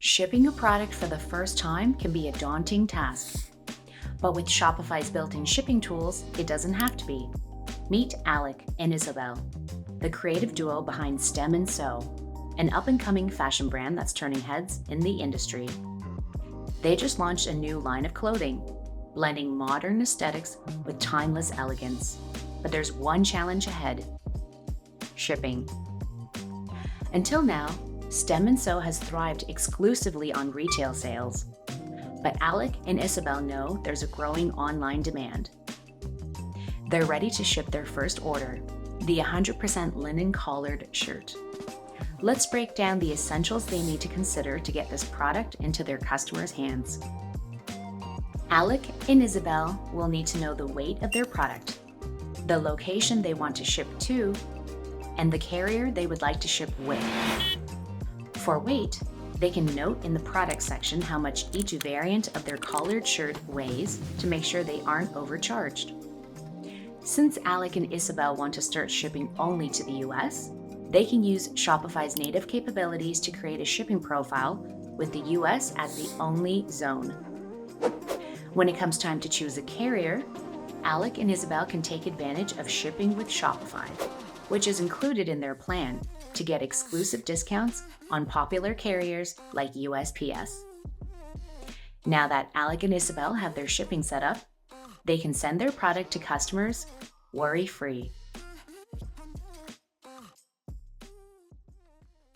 Shipping a product for the first time can be a daunting task. But with Shopify's built-in shipping tools, it doesn't have to be. Meet Alec and Isabel, the creative duo behind Stem & Sew, an up-and-coming fashion brand that's turning heads in the industry. They just launched a new line of clothing, blending modern aesthetics with timeless elegance. But there's one challenge ahead: shipping. Until now, Stem & Sew has thrived exclusively on retail sales. But Alec and Isabel know there's a growing online demand. They're ready to ship their first order, the 100% linen collared shirt. Let's break down the essentials they need to consider to get this product into their customers' hands. Alec and Isabel will need to know the weight of their product, the location they want to ship to, and the carrier they would like to ship with. For weight, they can note in the product section how much each variant of their collared shirt weighs to make sure they aren't overcharged. Since Alec and Isabel want to start shipping only to the US, they can use Shopify's native capabilities to create a shipping profile with the US as the only zone. When it comes time to choose a carrier, Alec and Isabel can take advantage of shipping with Shopify, which is included in their plan to get exclusive discounts on popular carriers like USPS. Now that Alec and Isabel have their shipping set up, they can send their product to customers worry-free.